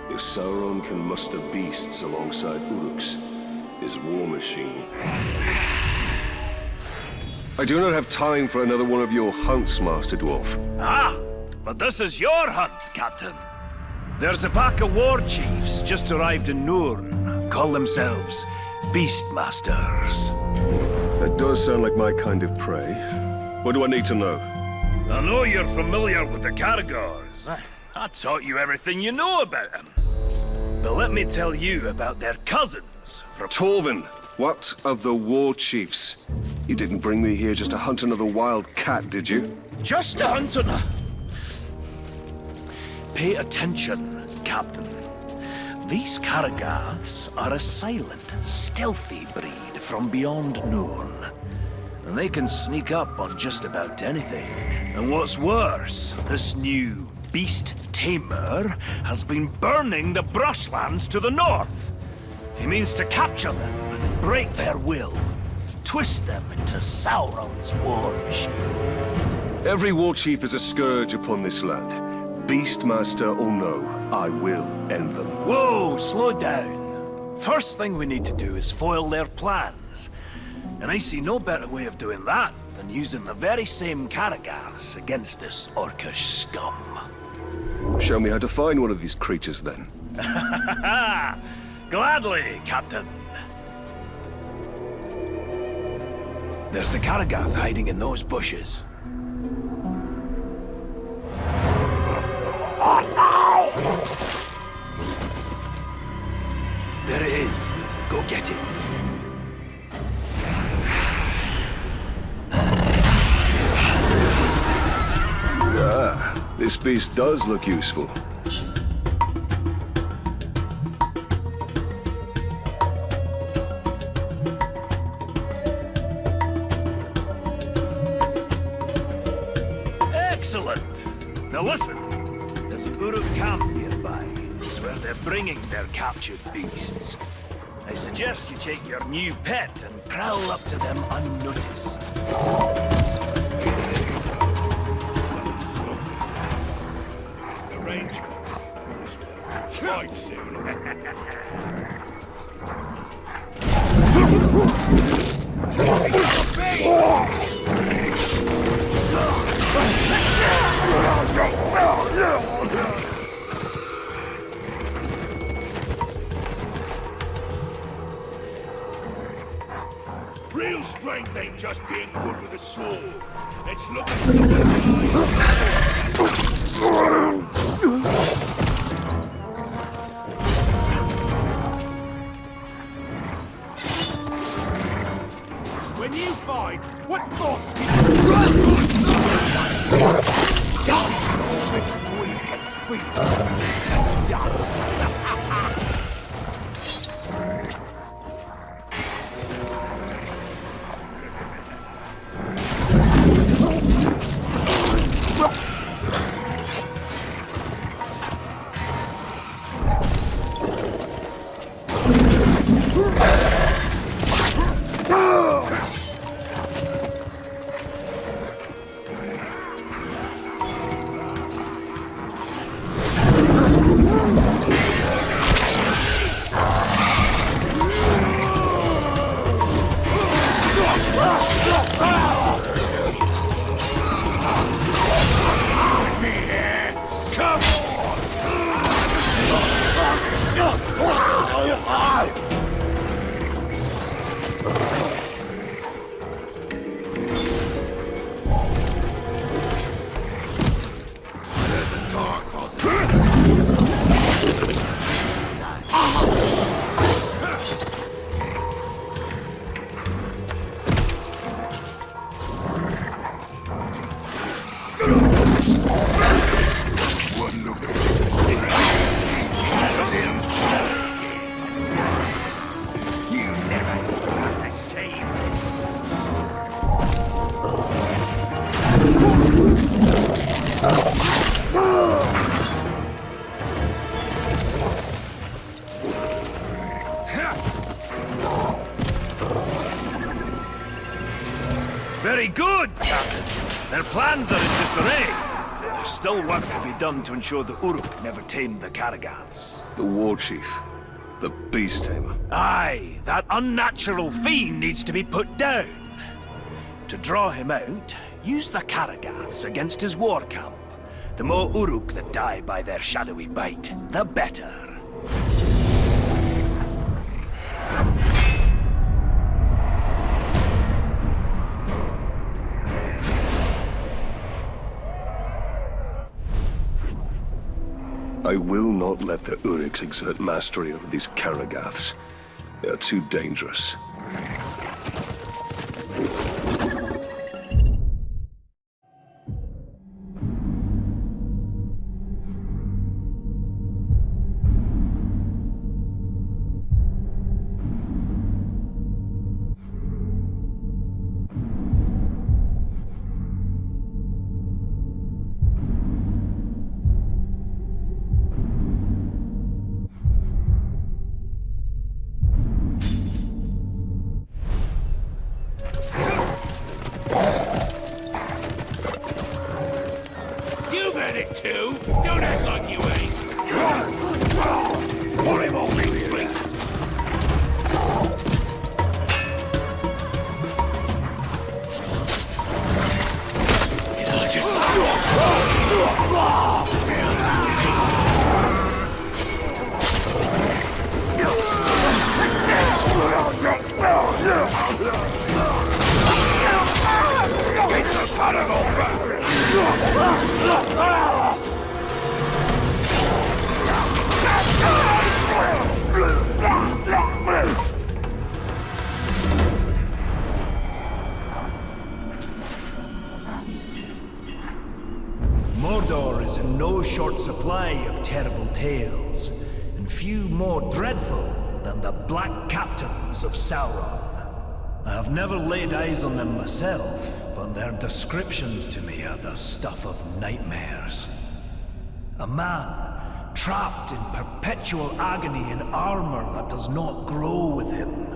If Sauron can muster beasts alongside Uruks, his war machine. I do not have time for another one of your hunts, Master Dwarf. Ah, but this is your hunt, Captain. There's a pack of war chiefs just arrived in Nurn. Call themselves Beastmasters. That does sound like my kind of prey. What do I need to know? I know you're familiar with the Caragors. I taught you everything you know about them. But let me tell you about their cousins from... Torvin, what of the war chiefs? You didn't bring me here just to hunt another wild cat, did you? Just to hunt another... Pay attention, Captain. These Caragaths are a silent, stealthy breed from beyond Nurn. And they can sneak up on just about anything. And what's worse, this new beast tamer has been burning the brushlands to the north. He means to capture them, break their will, twist them into Sauron's war machine. Every war chief is a scourge upon this land. Beastmaster or no, I will end them. Whoa, slow down. First thing we need to do is foil their plans. And I see no better way of doing that than using the very same Caragaths against this orcish scum. Show me how to find one of these creatures, then. Gladly, Captain. There's a Caragath hiding in those bushes. There it is. Go get it. Ah, this beast does look useful. Excellent! Now listen, there's an Uruk camp nearby. It's where they're bringing their captured beasts. I suggest you take your new pet and prowl up to them unnoticed. The ranger. Quite soon. Real strength ain't just being good with a sword. Let's look at some of the When you fight, what thoughts Very good, Captain. Their plans are in disarray. there's still work to be done to ensure the Uruk never tamed the Karagaths. The war chief. The beast tamer. Aye, that unnatural fiend needs to be put down. To draw him out, use the Karagaths against his war camp. The more Uruk that die by their shadowy bite, the better. I will not let the Uruks exert mastery over these Karagaths. They are too dangerous. You've had it too. Don't act like you ain't. Horrible beast. Mordor is in no short supply of terrible tales, and few more dreadful than the Black Captains of Sauron. I have never laid eyes on them myself, but their descriptions to me are the stuff of nightmares. A man trapped in perpetual agony in armor that does not grow with him.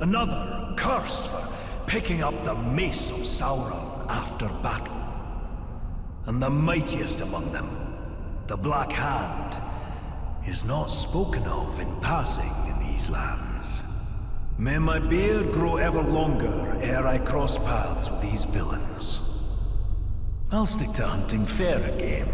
Another cursed for picking up the mace of Sauron after battle. And the mightiest among them, the Black Hand, is not spoken of in passing in these lands. May my beard grow ever longer ere I cross paths with these villains. I'll stick to hunting fairer game.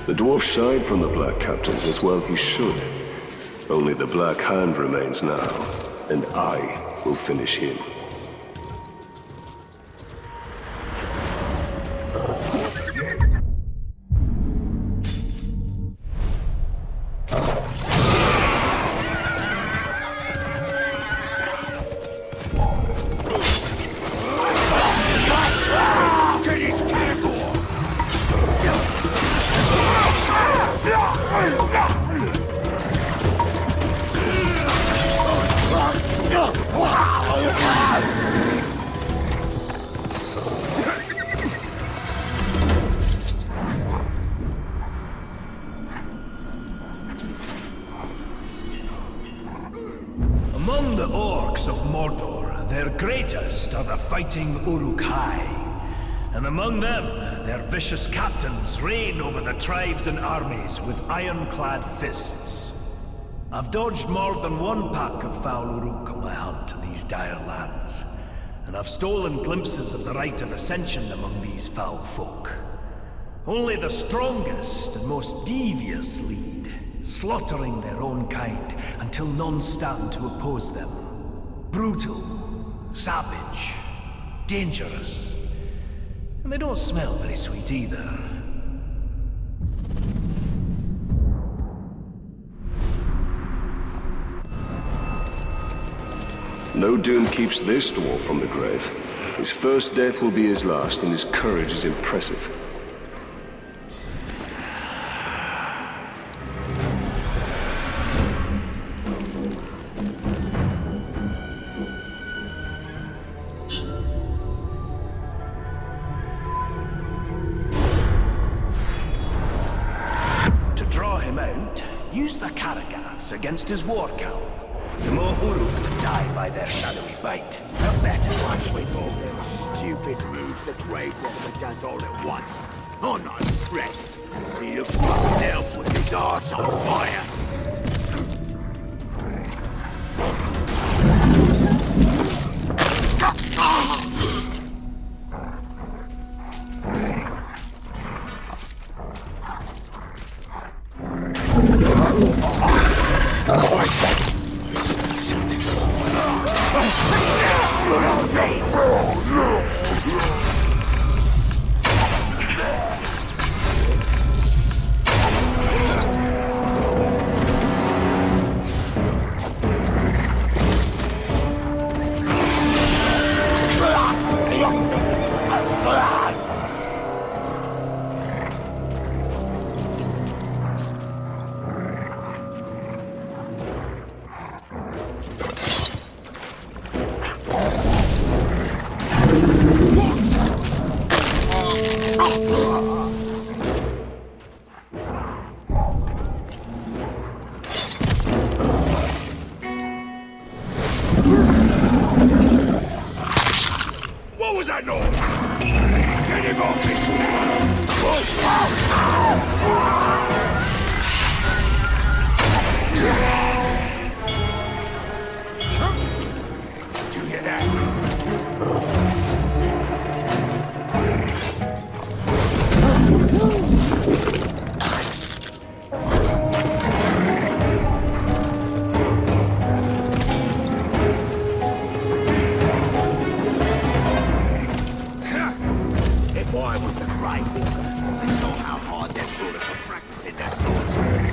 The dwarf shied from the Black Captains as well he should. Only the Black Hand remains now, and I will finish him. Among the orcs of Mordor, their greatest are the fighting Uruk-hai. And among them, their vicious captains reign over the tribes and armies with ironclad fists. I've dodged more than one pack of foul Uruk on my hunt in these dire lands, and I've stolen glimpses of the rite of ascension among these foul folk. Only the strongest and most devious lead, slaughtering their own kind until none stand to oppose them. Brutal, savage, dangerous. And they don't smell very sweet either. No doom keeps this dwarf from the grave. His first death will be his last, and his courage is impressive. To draw him out, use the Karagaths against his war cowl. The more Uruk that die by their shadowy bite, the better. What's with all them stupid moves the Grave Robber does all at once? I'm not impressed. He looks like an elf with his arse on fire. What was that noise? Get him off me! Did you hear that? If I was the Grave Robber, I saw how hard they're brought up for practicing their swords.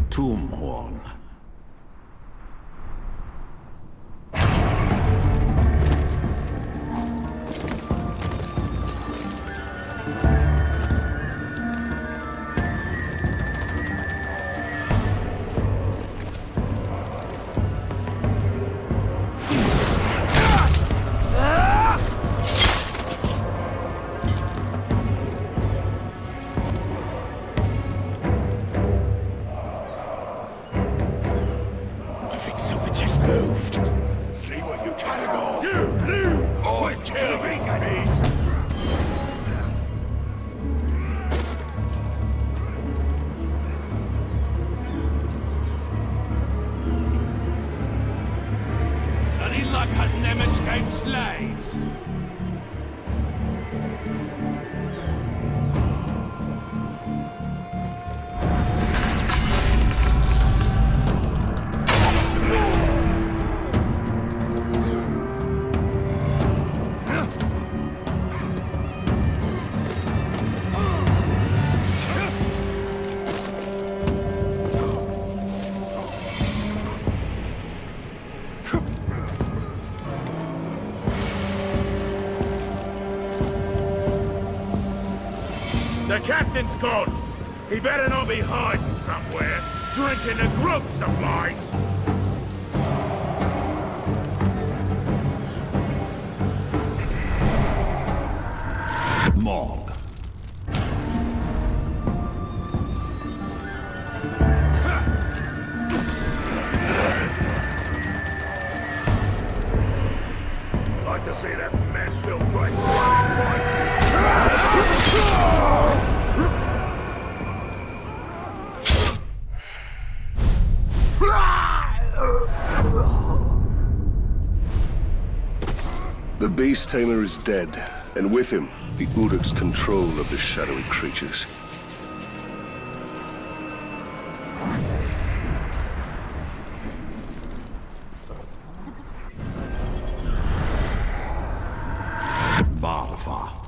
Tomhorn. Something just moved. See what you can do. You! I kill me, Any luck has them escaped slaves? The captain's gone. He better not be hiding somewhere, drinking the grub supplies. Morgue. Like to see that man Bill Drake. The beast tamer is dead, and with him, the Uruk's control of the shadowy creatures. Barfa.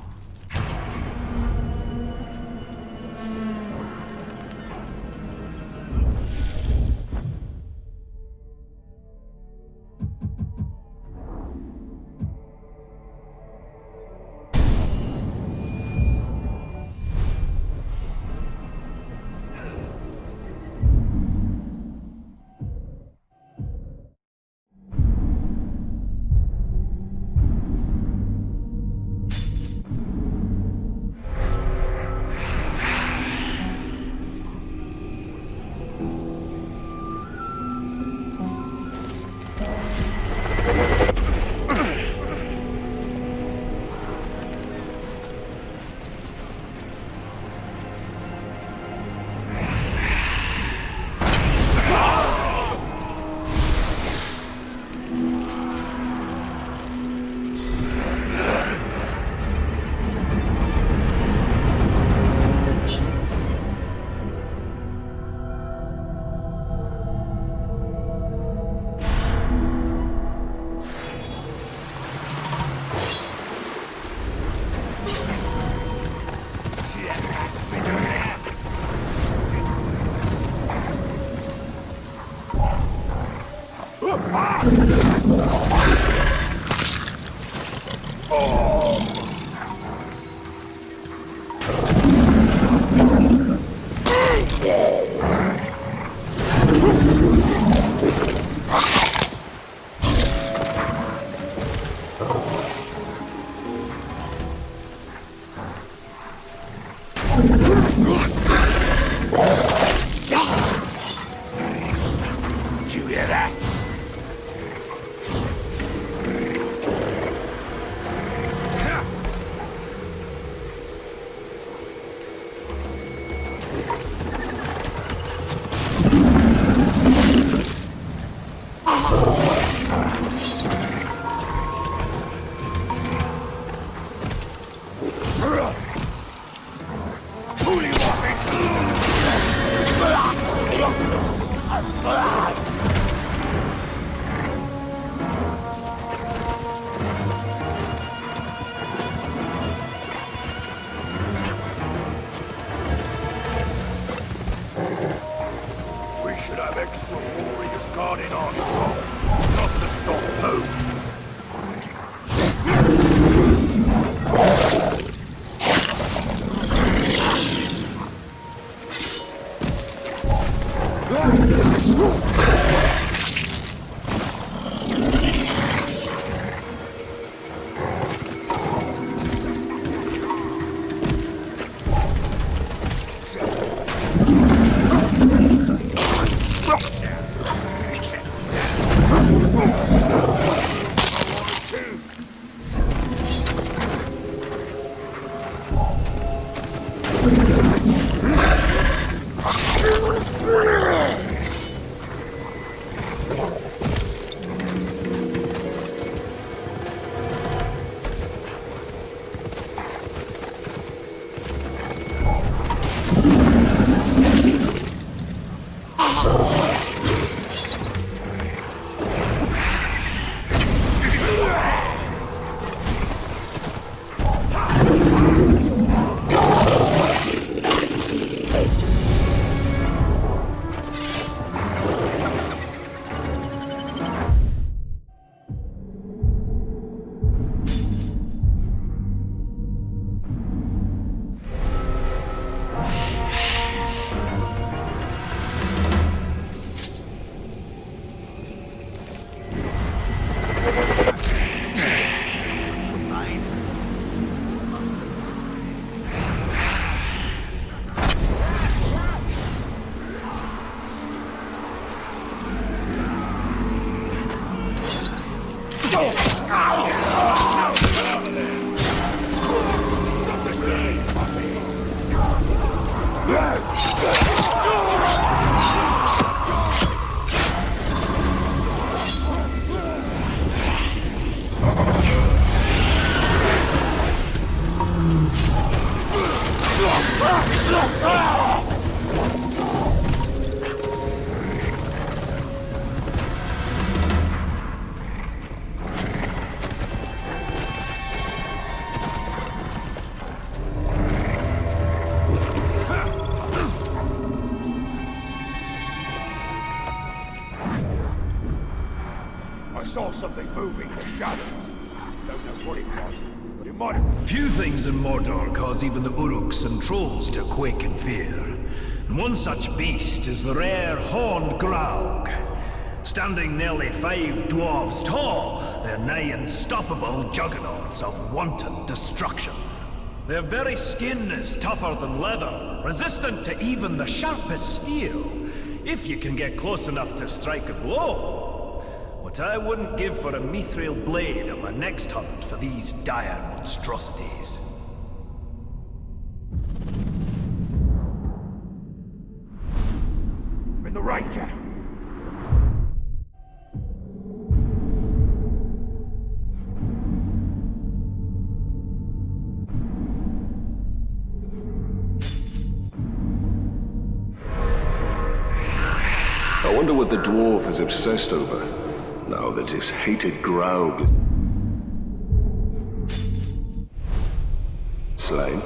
I saw something moving in the shadows. Don't know what it was, but it might have... Few things in Mordor cause even the Uruks and trolls to quake in fear. And one such beast is the rare horned Graug. Standing nearly 5 dwarves tall, they're nigh unstoppable juggernauts of wanton destruction. Their very skin is tougher than leather, resistant to even the sharpest steel, if you can get close enough to strike a blow. What I wouldn't give for a mithril blade on my next hunt for these dire monstrosities. I'm in the right, Jack. I wonder what the dwarf is obsessed over, now that his hated Graug is slain.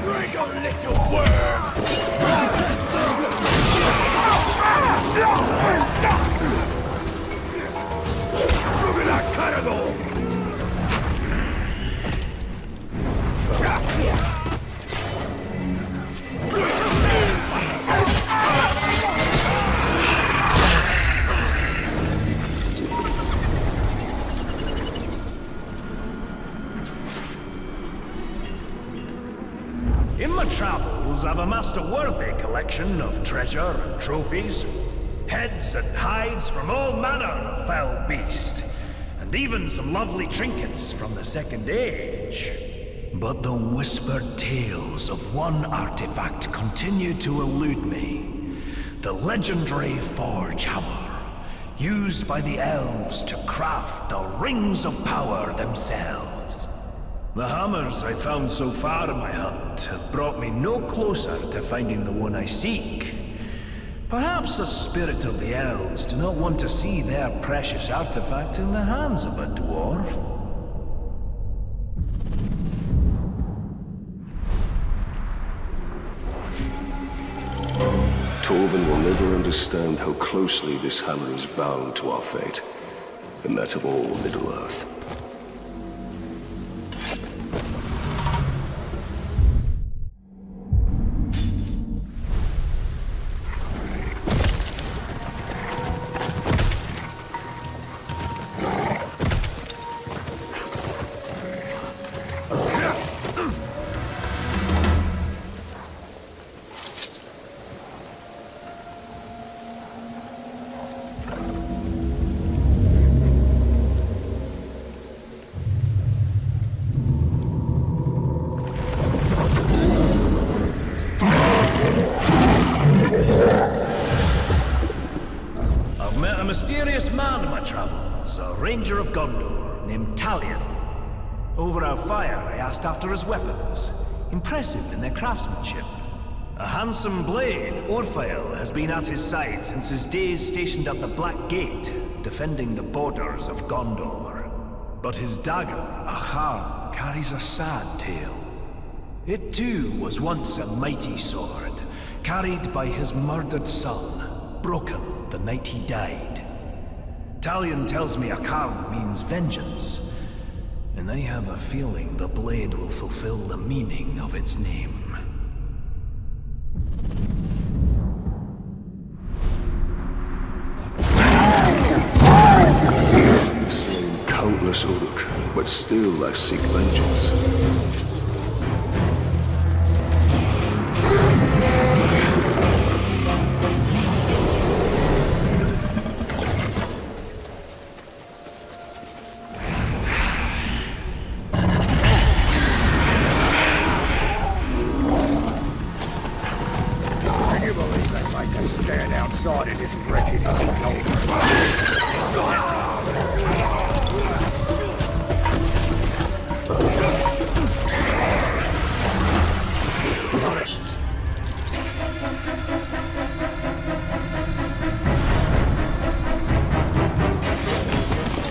Like a little worm! Look at that cannibal! In my travels, I've amassed a worthy collection of treasure and trophies, heads and hides from all manner of foul beast, and even some lovely trinkets from the Second Age. But the whispered tales of one artifact continue to elude me. The legendary Forge Hammer, used by the elves to craft the Rings of Power themselves. The hammers I've found so far in my hunt have brought me no closer to finding the one I seek. Perhaps the spirit of the elves do not want to see their precious artifact in the hands of a dwarf. Torvin will never understand how closely this hammer is bound to our fate, and that of all Middle-earth. Mysterious man in my travels, a ranger of Gondor named Talion. Over our fire, I asked after his weapons, impressive in their craftsmanship. A handsome blade, Orphael, has been at his side since his days stationed at the Black Gate, defending the borders of Gondor. But his dagger, Ahar, carries a sad tale. It too was once a mighty sword, carried by his murdered son, broken the night he died. Italian tells me account means vengeance, and I have a feeling the blade will fulfill the meaning of its name. Slain countless Uruk, but still I seek vengeance.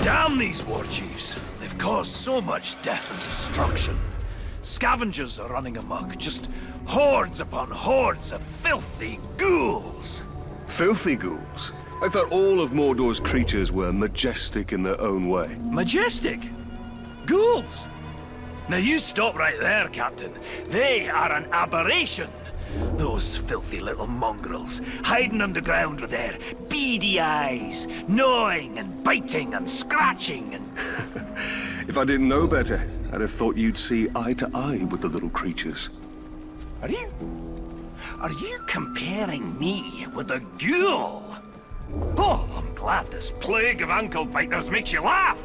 Damn these war chiefs! They've caused so much death and destruction. Scavengers are running amok, just hordes upon hordes of filthy ghouls! Filthy ghouls? I thought all of Mordor's creatures were majestic in their own way. Majestic? Ghouls? Now you stop right there, Captain. They are an aberration. Those filthy little mongrels, hiding underground with their beady eyes, gnawing and biting and scratching and... If I didn't know better, I'd have thought you'd see eye to eye with the little creatures. Are you comparing me with a ghoul? Oh, I'm glad this plague of ankle biters makes you laugh.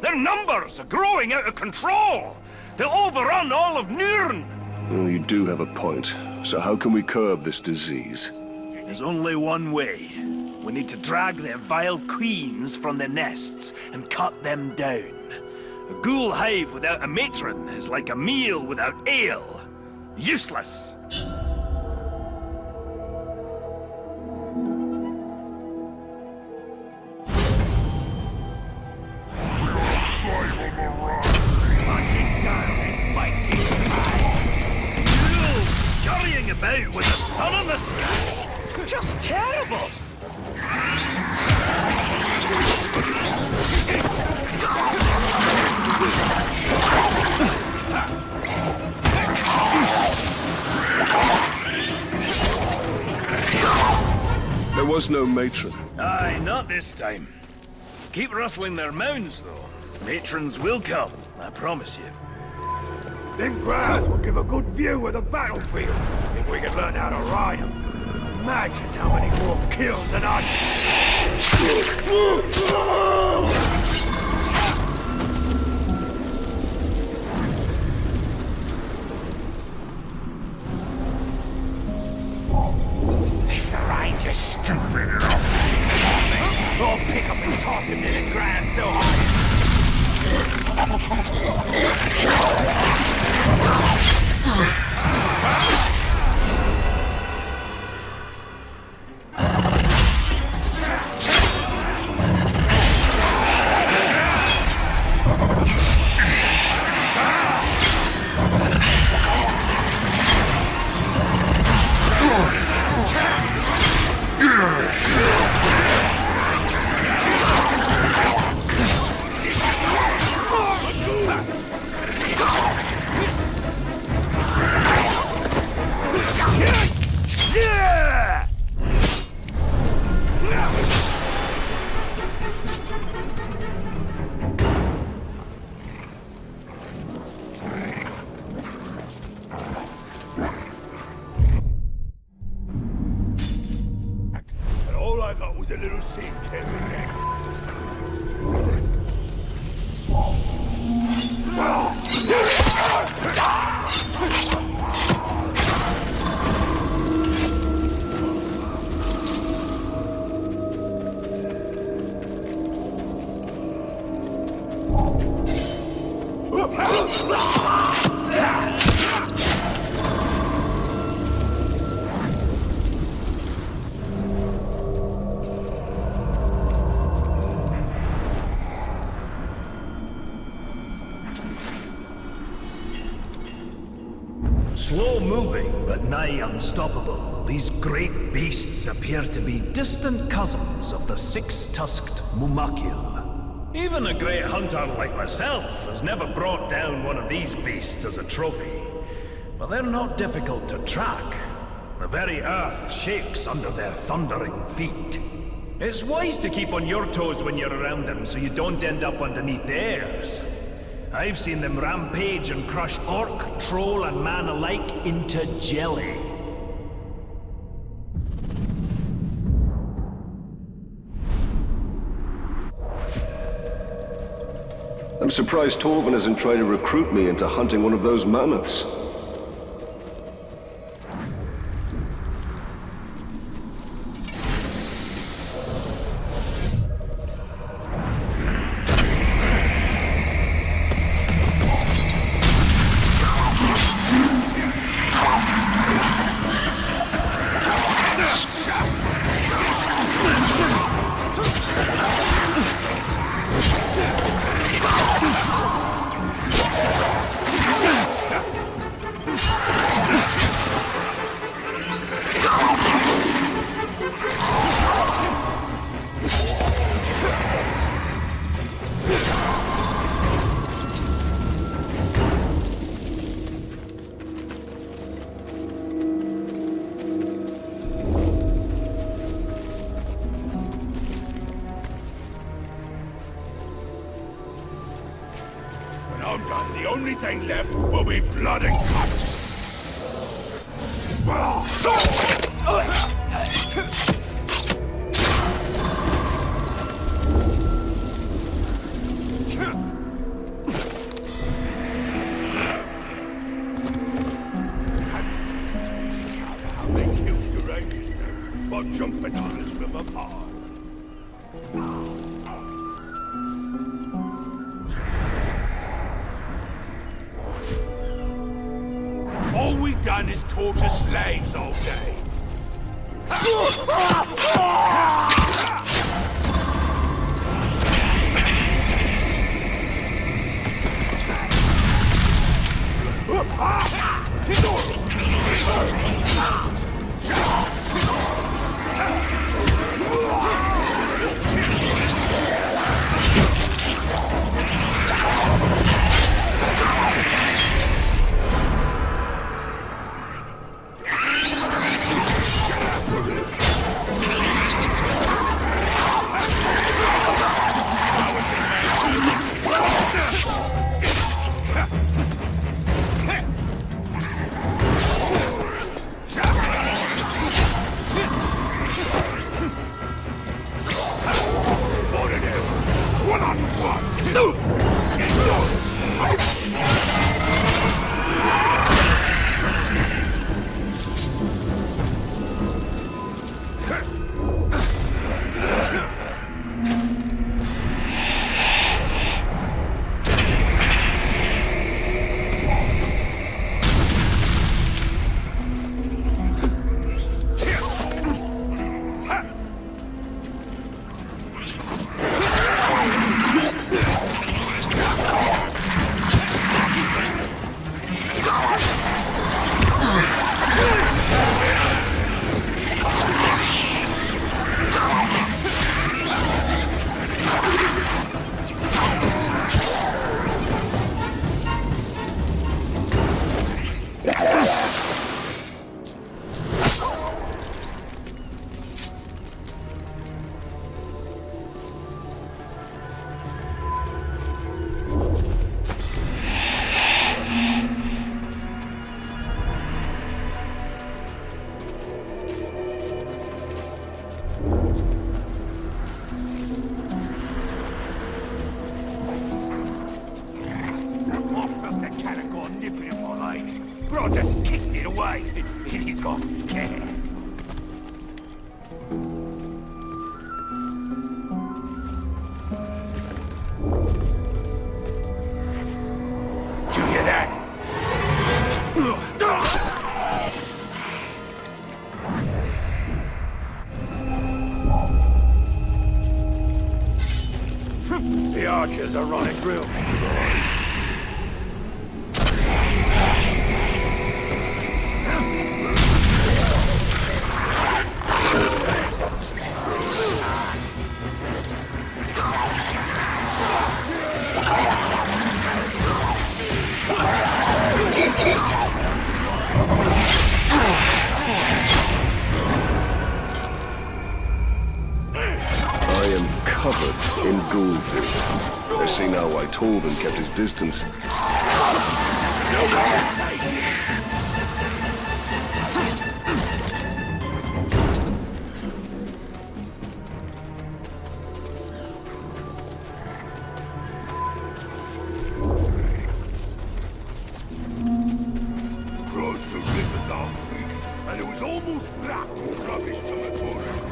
Their numbers are growing out of control. They'll overrun all of Nurn. Well, you do have a point. So how can we curb this disease? There's only one way. We need to drag their vile queens from their nests and cut them down. A ghoul hive without a matron is like a meal without ale. Useless. Scurrying about with the sun in the sky. Just terrible. There was no matron. Aye, not this time. Keep rustling their mounds, though. Matrons will come, I promise you. Them crowds will give a good view of the battlefield if we could learn how to ride them. Imagine how many more kills and archers. If the ranger's stupid enough, I'll pick up and toss him to the ground so hard. Slow-moving, but nigh unstoppable, these great beasts appear to be distant cousins of the six-tusked Mumakil. Even a great hunter like myself has never brought down one of these beasts as a trophy. But they're not difficult to track. The very earth shakes under their thundering feet. It's wise to keep on your toes when you're around them so you don't end up underneath theirs. I've seen them rampage and crush orc, troll, and man alike into jelly. I'm surprised Torvin hasn't tried to recruit me into hunting one of those mammoths. The only thing left will be blood and guts. They killed your race by jumping on us with a paw. All we done is torture slaves all day. Just kicked it away, and he got scared. Did you hear that? The archers are running through. covered in ghoul filth. I see now why Torben kept his distance. Crossed the river last week, and it was almost black with rubbish from the forest.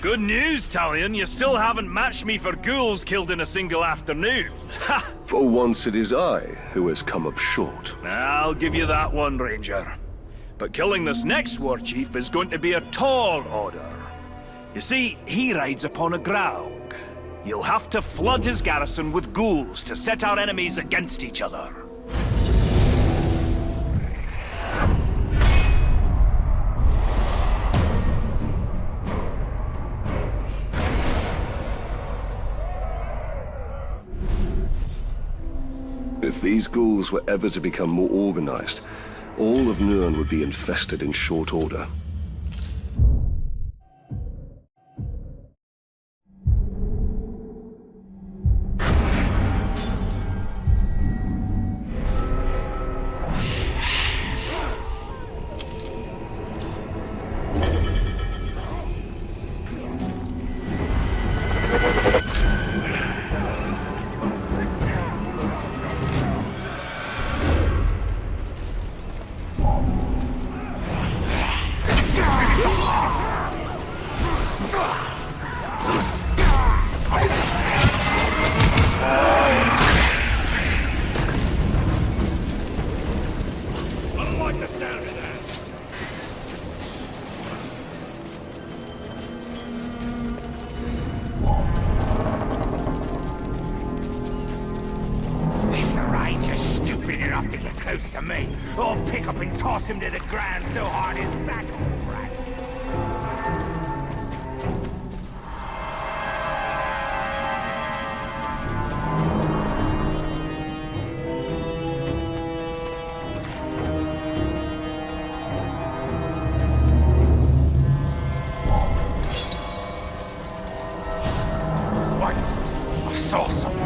Good news, Talion. You still haven't matched me for ghouls killed in a single afternoon. Ha! For once it is I who has come up short. I'll give you that one, Ranger. But killing this next war chief is going to be a tall order. You see, he rides upon a graug. You'll have to flood his garrison with ghouls to set our enemies against each other. If these ghouls were ever to become more organized, all of Nurn would be infested in short order. Close to me, or pick up and toss him to the ground so hard his back will crack. What? I saw something.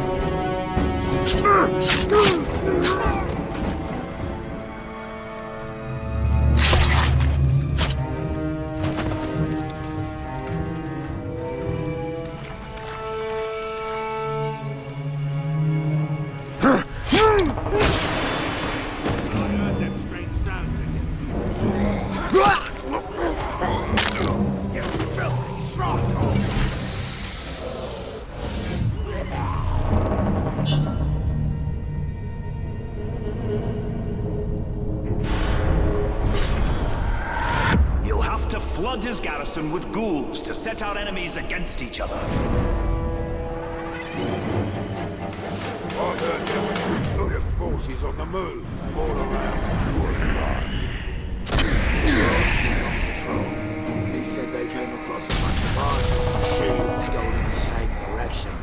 Flood his garrison with ghouls to set our enemies against each other. I heard there were Ludic forces on the move, all around. He said they came across a bunch of arms. Shields going in the same direction.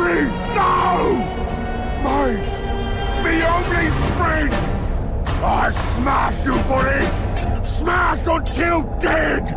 me! No! Me only friend! I smash you for this! Smash until dead!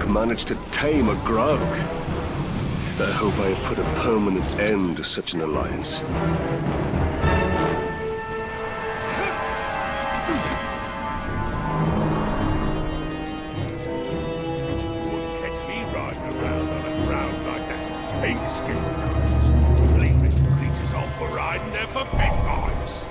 Managed to tame a grog. I hope I have put a permanent end to such an alliance. Wouldn't catch me riding around on a ground like that pink skin. Leaving creatures off for riding there for pet rides.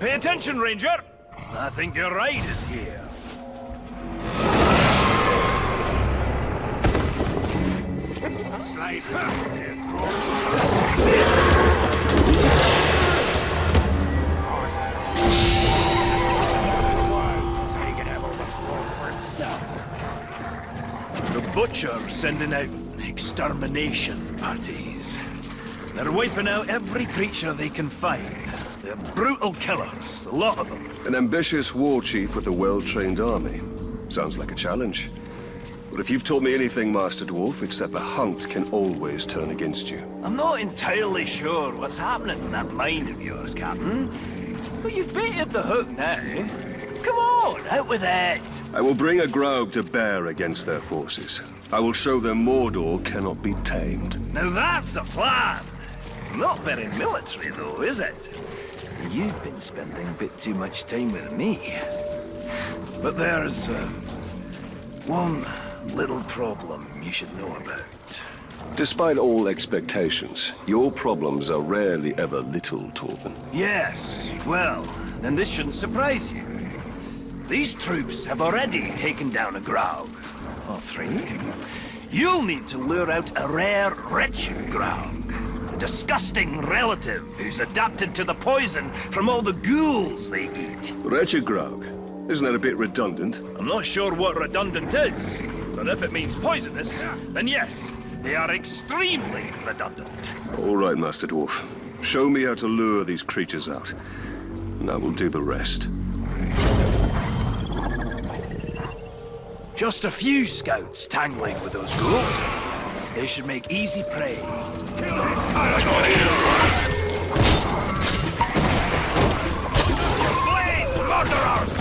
Pay attention, Ranger! I think your ride is here. The Butcher's sending out extermination parties. They're wiping out every creature they can find. They're brutal killers, a lot of them. An ambitious war chief with a well-trained army. Sounds like a challenge. But if you've taught me anything, Master Dwarf, it's that the hunt can always turn against you. I'm not entirely sure what's happening in that mind of yours, Captain. But you've baited the hook now. Come on, out with it! I will bring a Graug to bear against their forces. I will show them Mordor cannot be tamed. Now that's a plan! Not very military, though, is it? You've been spending a bit too much time with me. But there's one little problem you should know about. Despite all expectations, your problems are rarely ever little, Torben. Yes, well, then this shouldn't surprise you. These troops have already taken down a Graug. Or 3. You'll need to lure out a rare, wretched Graug. A disgusting relative who's adapted to the poison from all the ghouls they eat. Wretched Graug? Isn't that a bit redundant? I'm not sure what redundant is, but if it means poisonous, then yes, they are extremely redundant. All right, Master Dwarf. Show me how to lure these creatures out, and I will do the rest. Just a few scouts tangling with those ghouls. They should make easy prey. Kill this tyrant! Blades, murderers!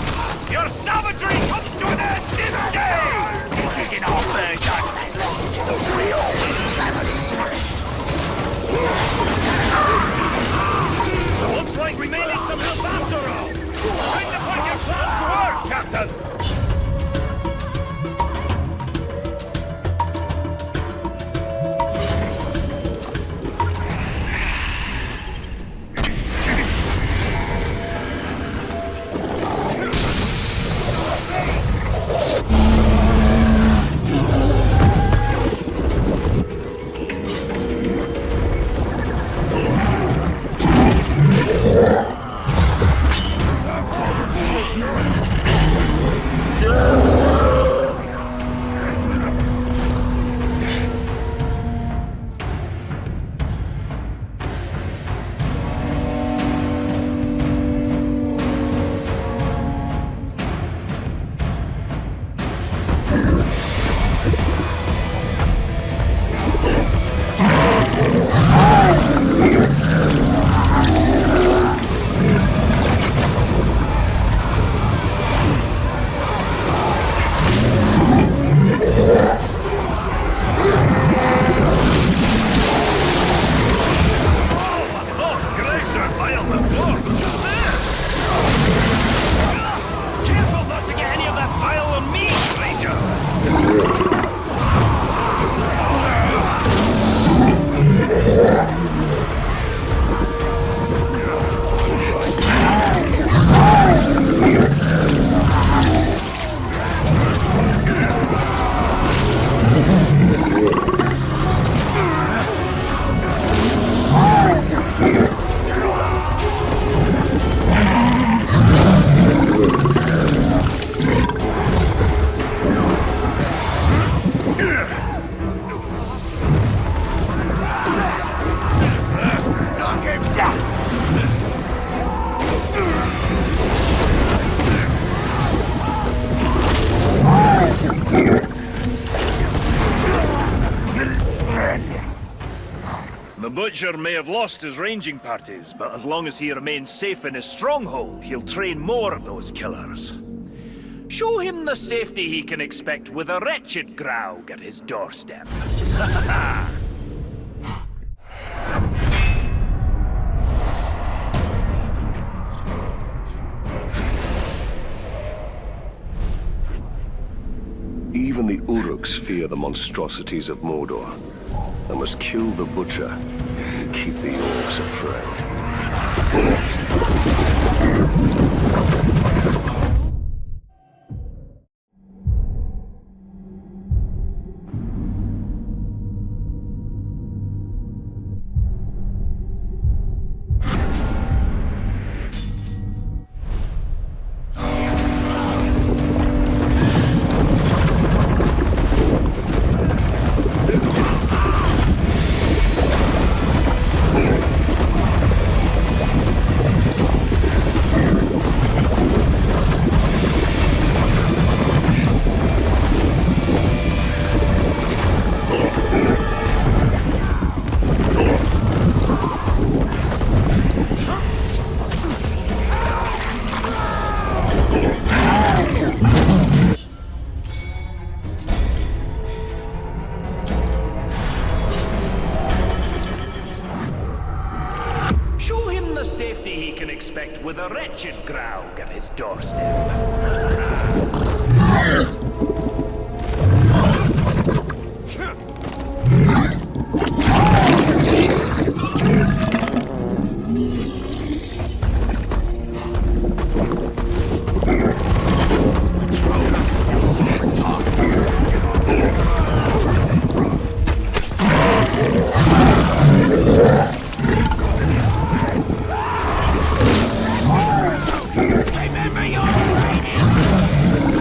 Your savagery comes to an end this day! This is in our version! like we may need some help after all. Time to put your plan to work, Captain! The Butcher may have lost his ranging parties, but as long as he remains safe in his stronghold, he'll train more of those killers. Show him the safety he can expect with a wretched Graug at his doorstep. Even the Uruks fear the monstrosities of Mordor. I must kill the Butcher and keep the orcs afraid. With a wretched Graug at his doorstep. Remember your training!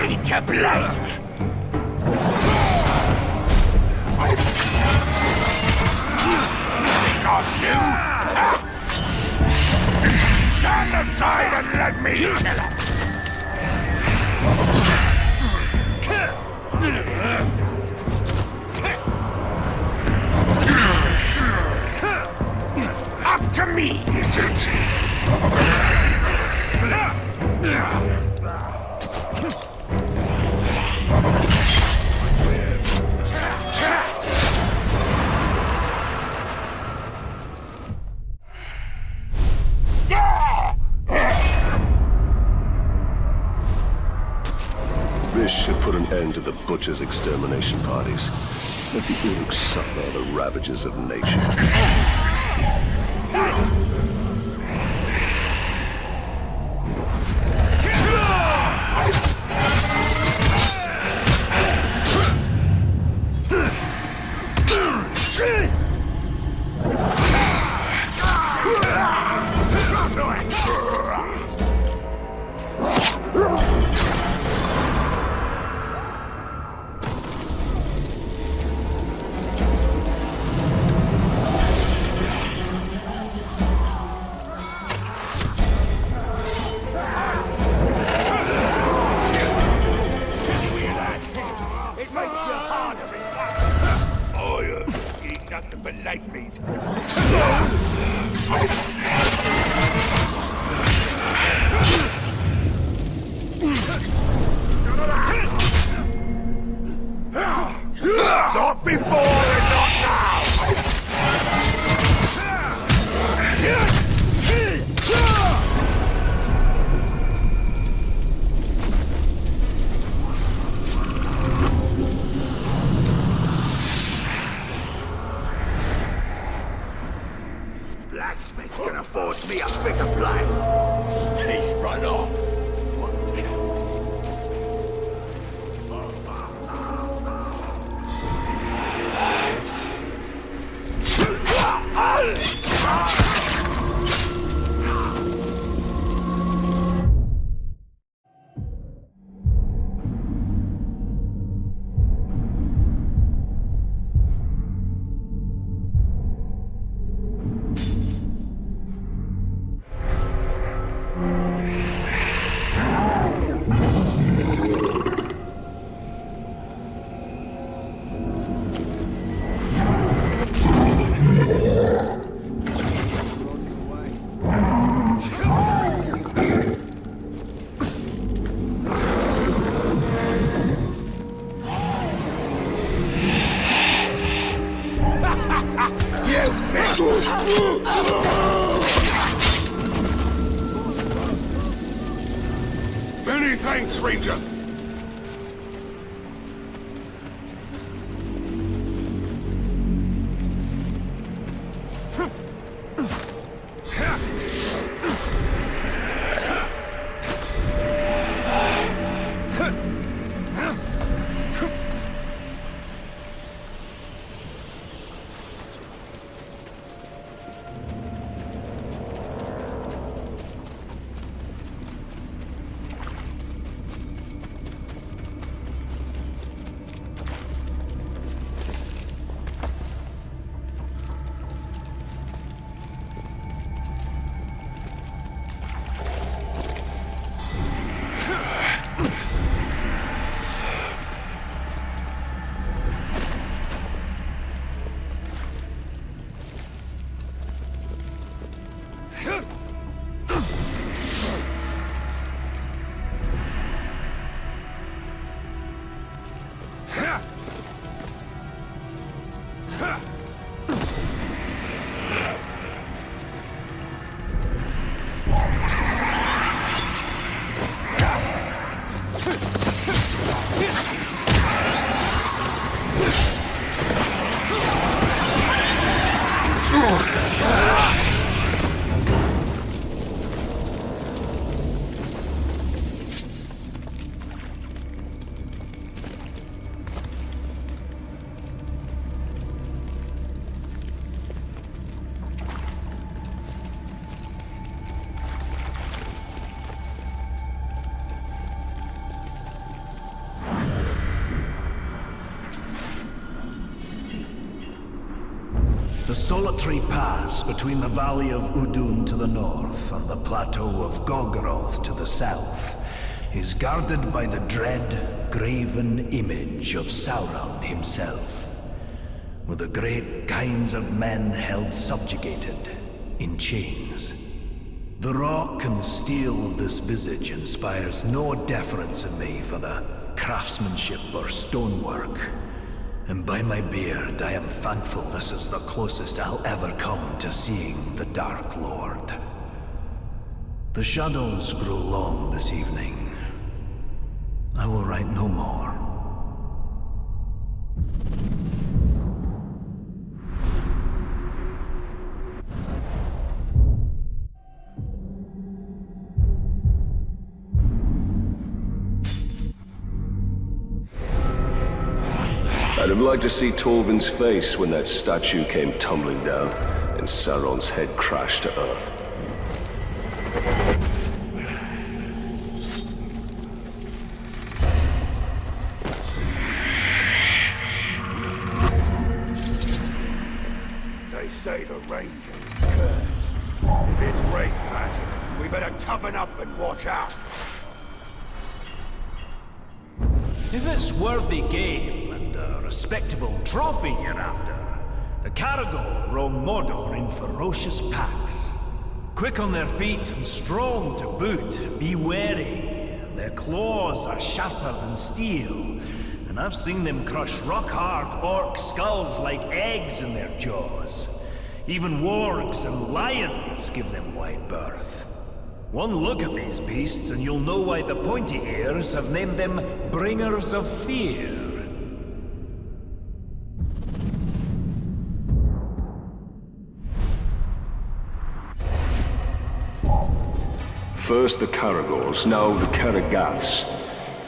blade to blade. Think on you? Stand aside and let me kill it. Up to me, is it? This should put an end to the butchers' extermination parties. Let the orcs suffer the ravages of nature. Not before and not now! Blacksmith's gonna force me a bigger blade. He's run off. Many thanks, Ranger. The solitary pass between the valley of Udun to the north and the plateau of Gogoroth to the south is guarded by the dread, graven image of Sauron himself, with the great kinds of men held subjugated in chains. The rock and steel of this visage inspires no deference in me for the craftsmanship or stonework. And by my beard, I am thankful this is the closest I'll ever come to seeing the Dark Lord. The shadows grow long this evening. I will write no more. I'd have liked to see Torvin's face when that statue came tumbling down and Sauron's head crashed to earth. They say the rain can curse. If it's rain magic, we better toughen up and watch out. If it's worthy game and a respectable trophy you're after, the Caragor roam Mordor in ferocious packs. Quick on their feet and strong to boot, be wary. Their claws are sharper than steel, and I've seen them crush rock-hard orc skulls like eggs in their jaws. Even wargs and lions give them wide berth. One look at these beasts and you'll know why the pointy ears have named them Bringers of Fear. First the Caragors, now the Caragaths.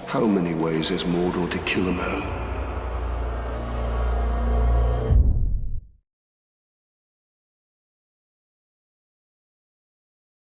How many ways is Mordor to kill a man?